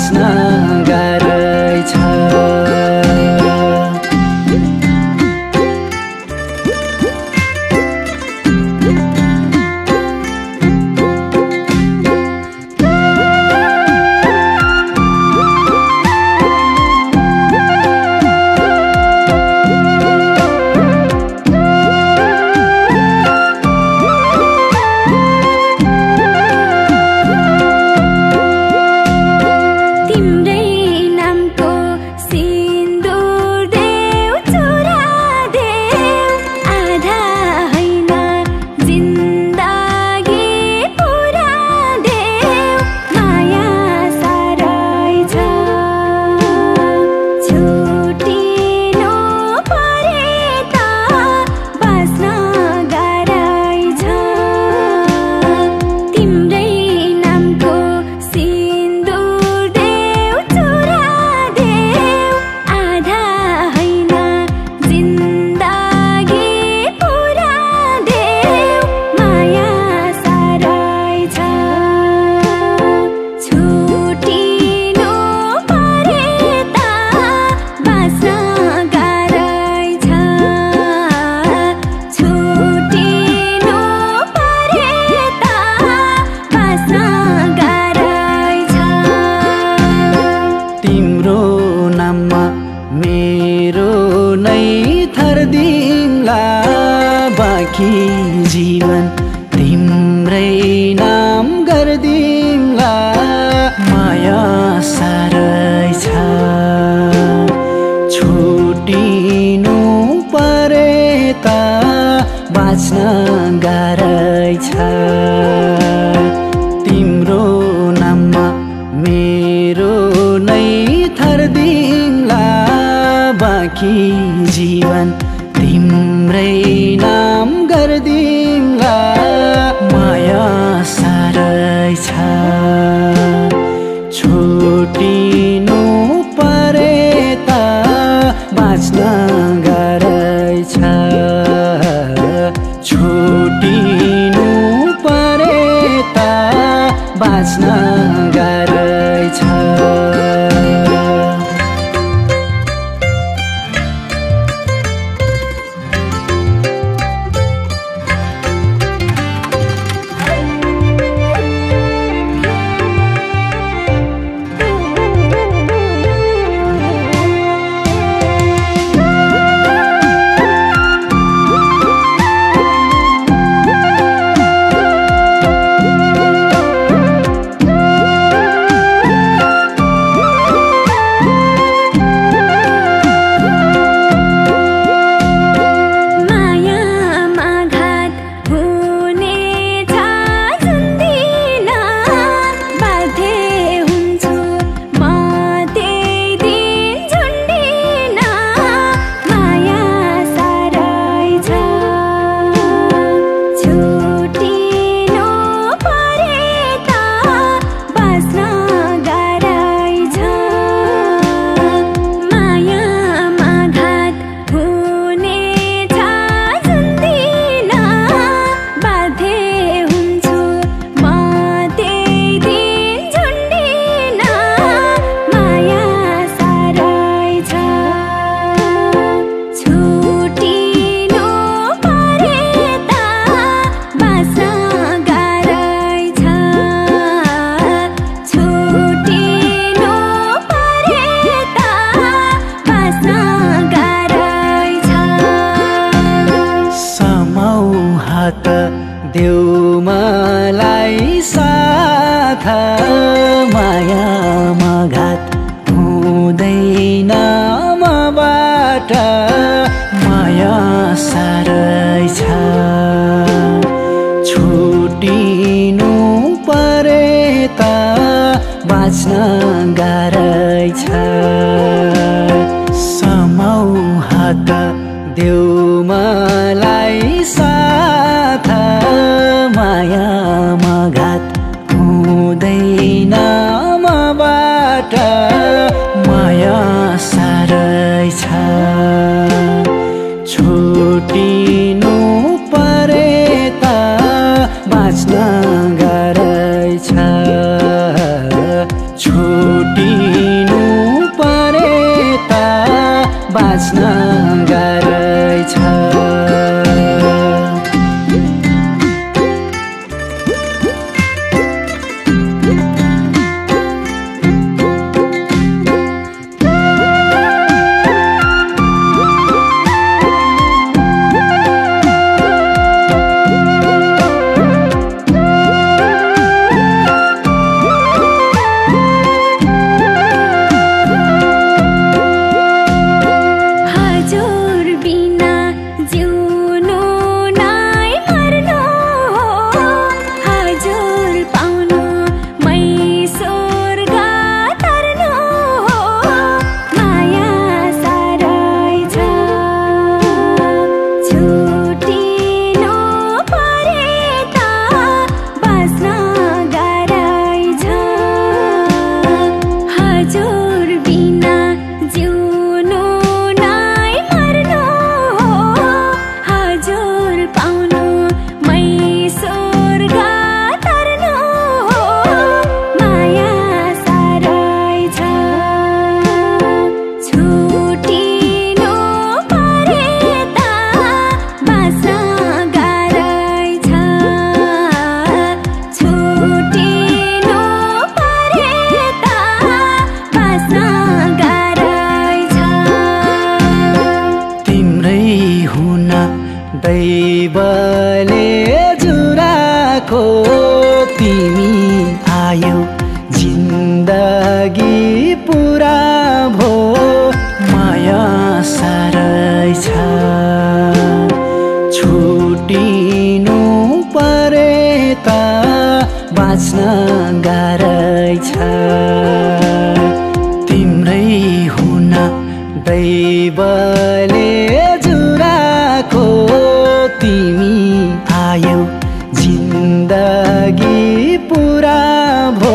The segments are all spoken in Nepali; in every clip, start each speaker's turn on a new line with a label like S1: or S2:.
S1: बाँच्न गाह्रै छ। बाँकी जीवन तिम्रै नाम गर्दिउँला माया साह्रै छ छुटिनु परे त बाँच्न गाह्रै छ तिम्रो नाममा मेरो नै थर्दिउँला बाँकी जीवन तिम्रै नाम गर्दिउँला माया साह्रै छ छुटिनु परे त बाँच्न गाह्रै छ छुटिनु परे त बाँच्न गाह्रै छ देऊ मलाई साथ मायामा घात हुँदैन मबाट माया साह्रै छ छुटिनु परे त बाँच्न गाह्रै छ समाउ हात देऊ मलाई साथ मायामा घात हुँदैन मबाट माया साह्रै छ छुटिनु परे त बाँच्न गाह्रै छ छुटि बाँच्न गाह्रै छ। दैवले जुराको तिमी आयो जिन्दगी पुरा भो माया साह्रै छ छुटिनु परे त बाँच्न गाह्रै छ तिम्रै हुन दैवले जुराको तिमी आयो जिन्दगी पुरा भो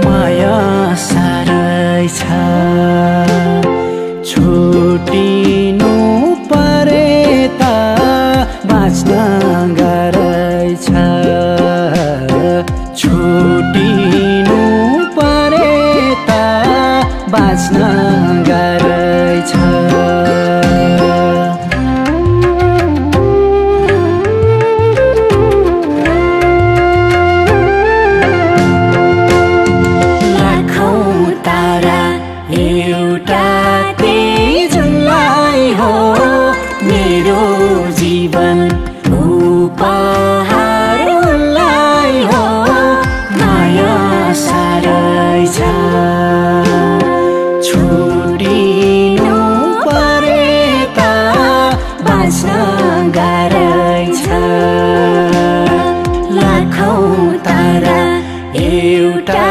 S1: माया साह्रै छ छुटिनु परे त बाँच्न गाह्रै छ छुटिनु परे त बाँच्न गाह्रै छ जीवन उपहार उनलाई हो माया साह्रै छ छुटिनु परे त बाँच्न गाह्रै छ लाखौँ तारा एउटा